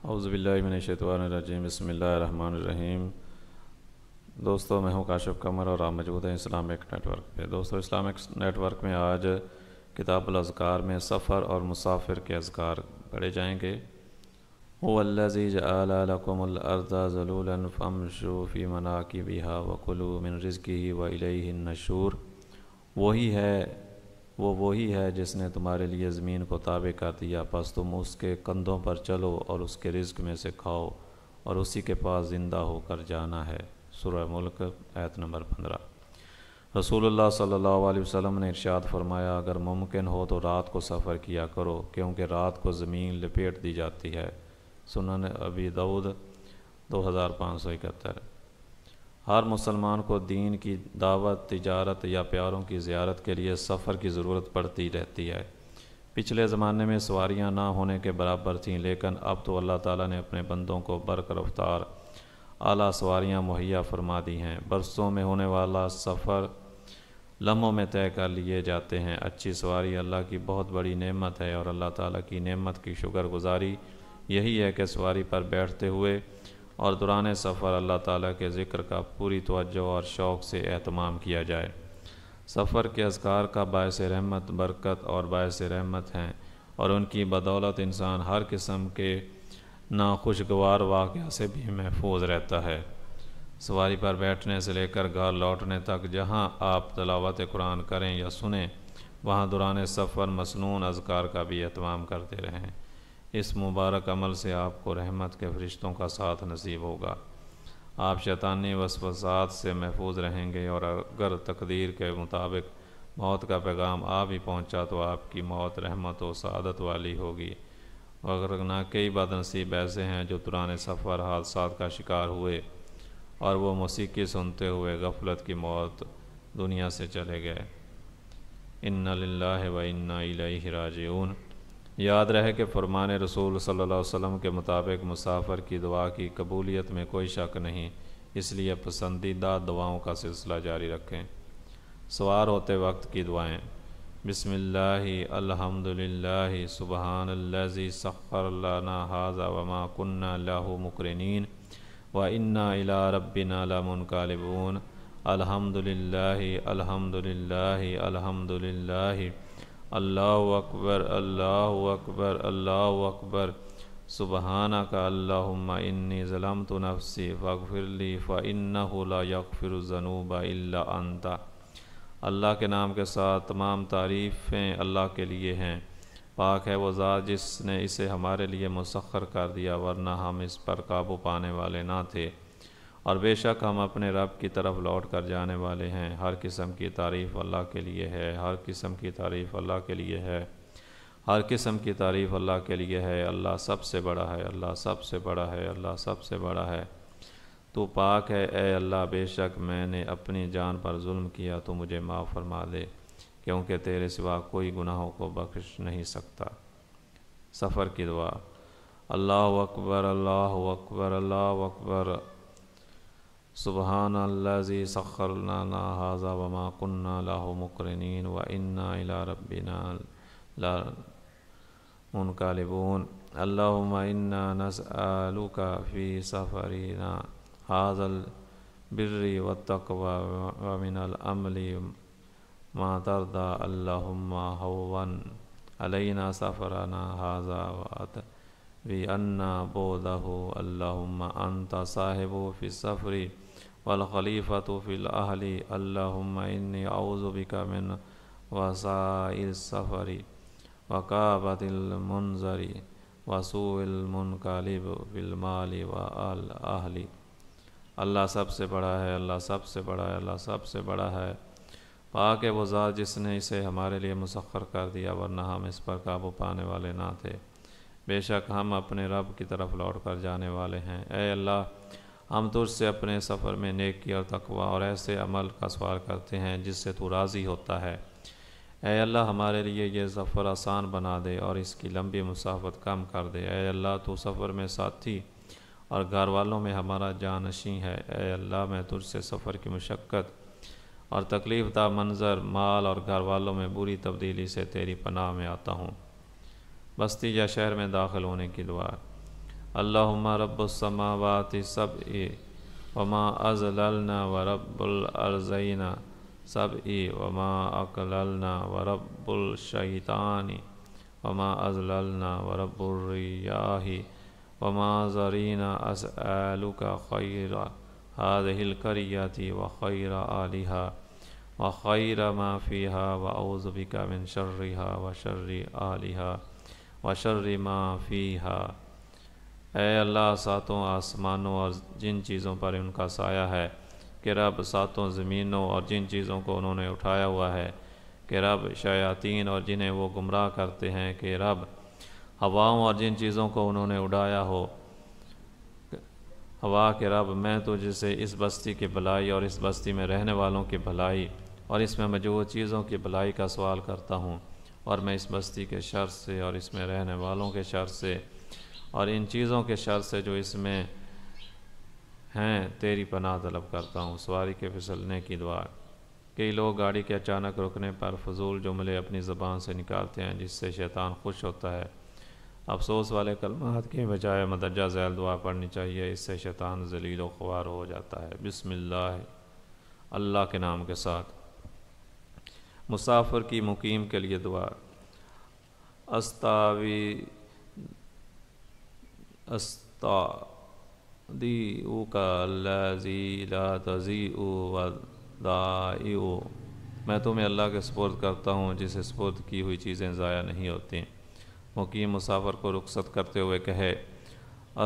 اعوذ باللہ من الشیطان الرجیم، بسم اللہ الرحمن الرحیم۔ دوستو، میں ہوں کاشف قمر اور آپ موجود ہیں اسلامک نیٹ ورک پہ۔ دوستو، اسلامک نیٹ ورک میں آج کتاب الاذکار میں سفر اور مسافر کے اذکار پڑھے جائیں گے۔ هو الذی جعل لکم الارض ذلولا فامشوا فی مناکبہا وکلوا من رزقہ والیہ النشور۔ وہی ہے جس نے تمہارے لیے زمین کو تابع کر دیا، پس تم اس کے کندھوں پر چلو اور اس کے رزق میں سے کھاؤ اور اسی کے پاس زندہ ہو کر جانا ہے۔ سورہ ملک آیت نمبر 15۔ رسول اللہ صلی اللہ علیہ وسلم نے ارشاد فرمایا، اگر ممکن ہو تو رات کو سفر کیا کرو، کیونکہ رات کو زمین لپیٹ دی جاتی ہے۔ سنن ابی داؤد 2571۔ ہر مسلمان کو دین کی دعوت، تجارت یا پیاروں کی زیارت کے لیے سفر کی ضرورت پڑتی رہتی ہے۔ پچھلے زمانے میں سواریاں نہ ہونے کے برابر تھیں، لیکن اب تو اللہ تعالیٰ نے اپنے بندوں کو برق رفتار اعلیٰ سواریاں مہیا فرما دی ہیں۔ برسوں میں ہونے والا سفر لمحوں میں طے کر لیے جاتے ہیں۔ اچھی سواری اللہ کی بہت بڑی نعمت ہے، اور اللہ تعالیٰ کی نعمت کی شکر گزاری یہی ہے کہ سواری پر بیٹھتے ہوئے اور دوران سفر اللہ تعالیٰ کے ذکر کا پوری توجہ اور شوق سے اہتمام کیا جائے۔ سفر کے اذکار کا باعث رحمت، برکت اور باعث رحمت ہیں، اور ان کی بدولت انسان ہر قسم کے ناخوشگوار واقعہ سے بھی محفوظ رہتا ہے۔ سواری پر بیٹھنے سے لے کر گھر لوٹنے تک جہاں آپ تلاوت قرآن کریں یا سنیں، وہاں دوران سفر مسنون اذکار کا بھی اہتمام کرتے رہیں۔ اس مبارک عمل سے آپ کو رحمت کے فرشتوں کا ساتھ نصیب ہوگا۔ آپ شیطانی وسوسات سے محفوظ رہیں گے، اور اگر تقدیر کے مطابق موت کا پیغام آ بھی پہنچا تو آپ کی موت رحمت و سعادت والی ہوگی۔ وگرنہ کئی بد نصیب ایسے ہیں جو دوران سفر حادثات کا شکار ہوئے اور وہ موسیقی سنتے ہوئے غفلت کی موت دنیا سے چلے گئے۔ انا للہ و انا الیہ راجعون۔ یاد رہے کہ فرمان رسول صلی اللہ علیہ وسلم کے مطابق مسافر کی دعا کی قبولیت میں کوئی شک نہیں، اس لیے پسندیدہ دعاؤں کا سلسلہ جاری رکھیں۔ سوار ہوتے وقت کی دعائیں۔ بسم اللہ الحمدللہ سبحان الذی سخر لنا ھذا وما كنا له مقرنین وإنا إلی ربنا لمنقلبون۔ الحمدللہ الحمدللہ الحمدللہ، اللہ اکبر اللہ اکبر اللہ اکبر، سبحانک اللہم انی ظلمت نفسی فاغفر لی فإنہ لا یغفر الذنوب الا انت۔ اللہ کے نام کے ساتھ تمام تعریفیں اللہ کے لیے ہیں۔ پاک ہے وہ ذات جس نے اسے ہمارے لیے مسخر کر دیا، ورنہ ہم اس پر قابو پانے والے نہ تھے، اور بے شک ہم اپنے رب کی طرف لوٹ کر جانے والے ہیں۔ ہر قسم کی تعریف اللہ کے لیے ہے، ہر قسم کی تعریف اللہ کے لیے ہے، ہر قسم کی تعریف اللہ کے لیے ہے۔ اللہ سب سے بڑا ہے، اللہ سب سے بڑا ہے، اللہ سب سے بڑا ہے۔ تو پاک ہے اے اللہ، بے شک میں نے اپنی جان پر ظلم کیا، تو مجھے معاف فرما دے، کیونکہ تیرے سوا کوئی گناہوں کو بخش نہیں سکتا۔ سفر کی دعا۔ اللہ اکبر اللہ اکبر اللہ اکبر، سبحان الذی سخر لنا ھذا وما كنا له مقرنین وإنا إلی ربنا لمنقلبون۔ اللہم انا نسألک فی سفرنا ھذا البر والتقوى ومن العمل ما ترضى، اللہم ھون علینا سفرنا ھذا وأطوی عنا بعدہ، اللہم انت صاحب فی السفر والخلیفۃ فی الأہل، اللہم انی اعوذ بک من وساء السفر وکآبۃ المنظر وسوء المنقلب فی المال والأہل۔ اللہ سب سے بڑا ہے، اللہ سب سے بڑا ہے، اللہ سب سے بڑا ہے۔ پاک ہے وہ ذات جس نے اسے ہمارے لیے مسخر کر دیا، ورنہ ہم اس پر قابو پانے والے نہ تھے۔ بے شک ہم اپنے رب کی طرف لوٹ کر جانے والے ہیں۔ اے اللہ، ہم تجھ سے اپنے سفر میں نیکی اور تقوی اور ایسے عمل کا سوال کرتے ہیں جس سے تو راضی ہوتا ہے۔ اے اللہ، ہمارے لیے یہ سفر آسان بنا دے اور اس کی لمبی مسافت کم کر دے۔ اے اللہ، تو سفر میں ساتھی اور گھر والوں میں ہمارا جانشین ہے۔ اے اللہ، میں تجھ سے سفر کی مشقت اور تکلیف دہ منظر، مال اور گھر والوں میں بری تبدیلی سے تیری پناہ میں آتا ہوں۔ بستی یا شہر میں داخل ہونے کی دعا۔ اللہم رب السماوات السبع وما أزللنا ورب الأرضین سبع وما أقللنا ورب الشیطان وما أزللنا ورب الریاح وما ذرینا أسألك خیر هذه القرية وخیر آلها وخیر ما فيها وأعوذ بك من شرها وشر آلها وشر ما فيها۔ اے اللہ، ساتوں آسمانوں اور جن چیزوں پر ان کا سایہ ہے کہ رب ساتوں زمینوں اور جن چیزوں کو انہوں نے اٹھایا ہوا ہے کہ رب شیاطین اور جنہیں وہ گمراہ کرتے ہیں کہ رب ہواؤں اور جن چیزوں کو انہوں نے اڑایا ہو ہوا کہ رب میں تجھ سے اس بستی کی بھلائی اور اس بستی میں رہنے والوں کی بھلائی اور اس میں موجود چیزوں کی بھلائی کا سوال کرتا ہوں، اور میں اس بستی کے شر سے اور اس میں رہنے والوں کے شر سے اور ان چیزوں کے شر سے جو اس میں ہیں تیری پناہ طلب کرتا ہوں۔ سواری کے پھسلنے کی دعا۔ کئی لوگ گاڑی کے اچانک رکنے پر فضول جملے اپنی زبان سے نکالتے ہیں جس سے شیطان خوش ہوتا ہے۔ افسوس والے کلمات کے بجائے مدرجہ ذیل دعا پڑھنی چاہیے، اس سے شیطان ذلیل و خوار ہو جاتا ہے۔ بسم اللہ، اللہ کے نام کے ساتھ۔ مسافر کی مقیم کے لیے دعا۔ استودیعک الذی لا تضیع ودائعہ، میں تمہیں اللہ کے سپرد کرتا ہوں جسے سپرد کی ہوئی چیزیں ضائع نہیں ہوتی۔ مقیم مسافر کو رخصت کرتے ہوئے کہے،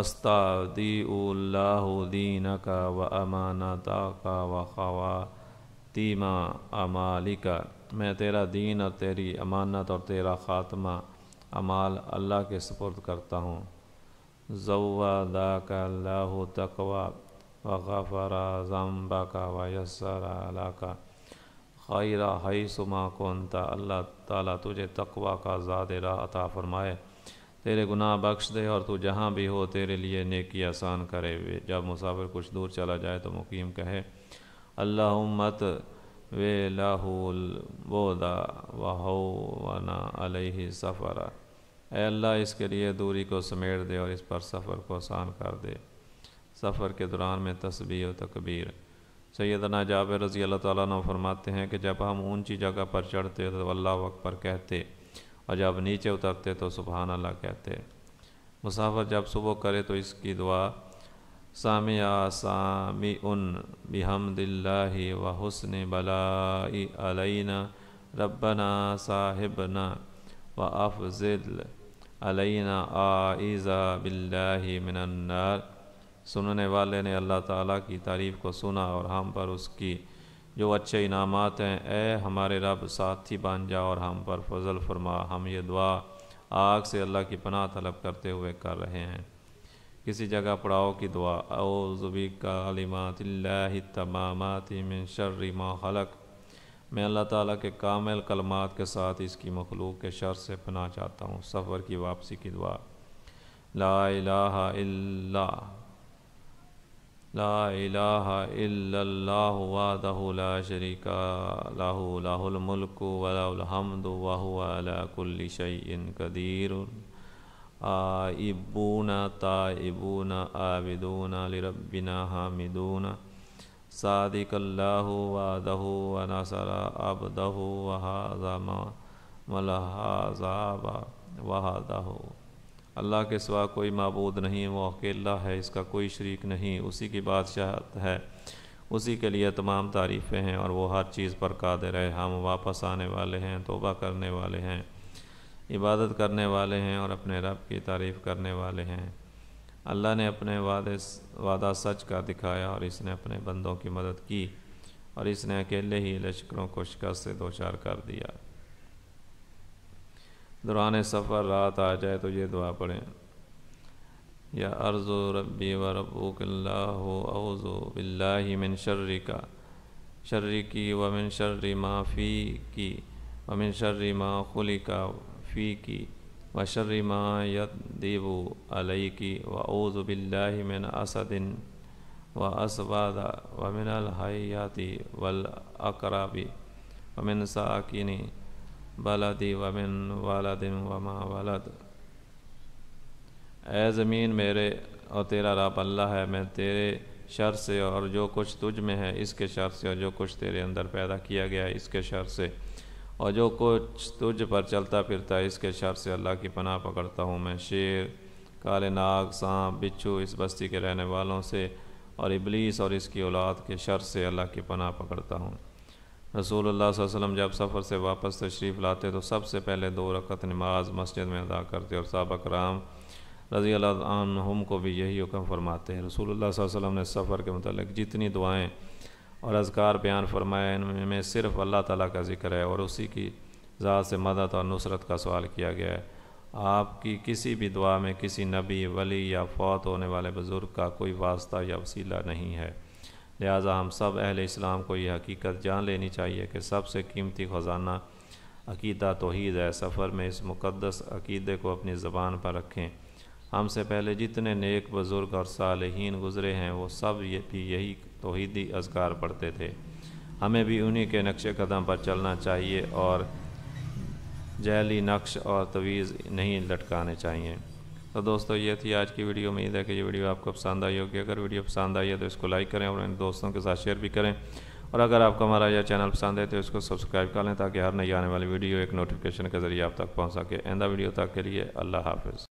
استودیع اللہ دینک و امانتک و خواتیم اعمالک، میں تیرا دین اور تیری امانت اور تیرا خاتمہ اعمال اللہ کے سپرد کرتا ہوں۔ زودک اللہ تقوی وغفر ذنبک ویسر لک خیر حیث ما کنت، اللہ تعالیٰ تجھے تقوی کا زاد راہ عطا فرمائے، تیرے گناہ بخش دے اور تو جہاں بھی ہو تیرے لیے نیکی آسان کرے۔ جب مسافر کچھ دور چلا جائے تو مقیم کہے، اللہم اطوی لہ البعد وہون علیہ السفر، اے اللہ اس کے لیے دوری کو سمیٹ دے اور اس پر سفر کو آسان کر دے۔ سفر کے دوران میں تسبیح و تکبیر۔ سیدنا جابر رضی اللہ تعالیٰ عنہ فرماتے ہیں کہ جب ہم اونچی جگہ پر چڑھتے تو اللہ اکبر کہتے اور جب نیچے اترتے تو سبحان اللہ کہتے۔ مسافر جب صبح کرے تو اس کی دعا، سامع سامع بحمد اللہ و حسن بلائی علینا ربنا صاحبنا و افضل علینا اعوذ باللہ من النار۔ سننے والے نے اللہ تعالیٰ کی تعریف کو سنا اور ہم پر اس کی جو اچھے انعامات ہیں، اے ہمارے رب ساتھی بن جا اور ہم پر فضل فرما۔ ہم یہ دعا آگ سے اللہ کی پناہ طلب کرتے ہوئے کر رہے ہیں۔ کسی جگہ پڑاؤ کی دعا، اعوذ بکلمات اللہ التامات من شر ما خلق، میں اللہ تعالیٰ کے کامل کلمات کے ساتھ اس کی مخلوق کے شر سے پناہ چاہتا ہوں۔ سفر کی واپسی کی دعا، لا الہ الا اللہ وحدہ لا شریک لہ لہ الملک ولہ الحمد وہو علی کل شیء قدیر، آئبون تائبون عابدون لربنا حامدون، صادق اللہ وعدہ ونصر عبدہ وہزم الأحزاب وحدہ۔ اللہ کے سوا کوئی معبود نہیں، وہ اکیلا ہے، اس کا کوئی شریک نہیں، اسی کی بادشاہت ہے، اسی کے لیے تمام تعریفیں ہیں اور وہ ہر چیز پر قادر ہے۔ ہم واپس آنے والے ہیں، توبہ کرنے والے ہیں، عبادت کرنے والے ہیں اور اپنے رب کی تعریف کرنے والے ہیں۔ اللہ نے اپنے وعدہ سچ کا دکھایا اور اس نے اپنے بندوں کی مدد کی اور اس نے اکیلے ہی لشکروں کو شکست سے دوچار کر دیا۔ دوران سفر رات آ جائے تو یہ دعا پڑھیں، یا ارض ربی و ربک اللہ اعوذ باللہ من شرکی و من شر ما فیکی و من شر ما خلق فیکی و شر ما یدیب علیکی و اعوذ باللہ من اسد و اسود و من الحیات والعقرب و من ساکن بلدی ومن والد وما ولد۔ اے زمین میرے اور تیرا رب اللہ ہے، میں تیرے شر سے اور جو کچھ تجھ میں ہے اس کے شر سے، اور جو کچھ تیرے اندر پیدا کیا گیا ہے اس کے شر سے، اور جو کچھ تجھ پر چلتا پھرتا ہے اس کے شر سے اللہ کی پناہ پکڑتا ہوں میں۔ شیر، کالے ناگ، سانپ، بچھو، اس بستی کے رہنے والوں سے اور ابلیس اور اس کی اولاد کے شر سے اللہ کی پناہ پکڑتا ہوں۔ رسول اللہ صلی اللہ علیہ وسلم جب سفر سے واپس تشریف لاتے تو سب سے پہلے 2 رکعت نماز مسجد میں ادا کرتے، اور صحابہ کرام رضی اللہ عنہم کو بھی یہی حکم فرماتے ہیں۔ رسول اللہ صلی اللہ علیہ وسلم نے سفر کے متعلق جتنی دعائیں اور اذکار بیان فرمائے ان میں صرف اللہ تعالیٰ کا ذکر ہے اور اسی کی ذات سے مدد اور نصرت کا سوال کیا گیا ہے۔ آپ کی کسی بھی دعا میں کسی نبی، ولی یا فوت ہونے والے بزرگ کا کوئی واسطہ یا وسیلہ نہیں ہے، لہٰذا ہم سب اہل اسلام کو یہ حقیقت جان لینی چاہیے کہ سب سے قیمتی خزانہ عقیدہ توحید ہے۔ سفر میں اس مقدس عقیدے کو اپنی زبان پر رکھیں۔ ہم سے پہلے جتنے نیک بزرگ اور صالحین گزرے ہیں وہ سب بھی یہی توحیدی اذکار پڑھتے تھے، ہمیں بھی انہی کے نقش قدم پر چلنا چاہیے اور جعلی نقش اور تویز نہیں لٹکانے چاہیے۔ تو دوستو یہ تھی آج کی ویڈیو۔ امید ہے کہ یہ ویڈیو آپ کو پسند آئی ہوگی۔ اگر ویڈیو پسند آئی ہے تو اس کو لائک کریں اور ان دوستوں کے ساتھ شیئر بھی کریں، اور اگر آپ کو ہمارا یہ چینل پسند ہے تو اس کو سبسکرائب کر لیں تاکہ ہر نئی آنے والی ویڈیو ایک نوٹیفیکیشن کے ذریعے آپ تک پہنچ سکے۔ آئندہ ویڈیو تک کے لیے اللہ حافظ۔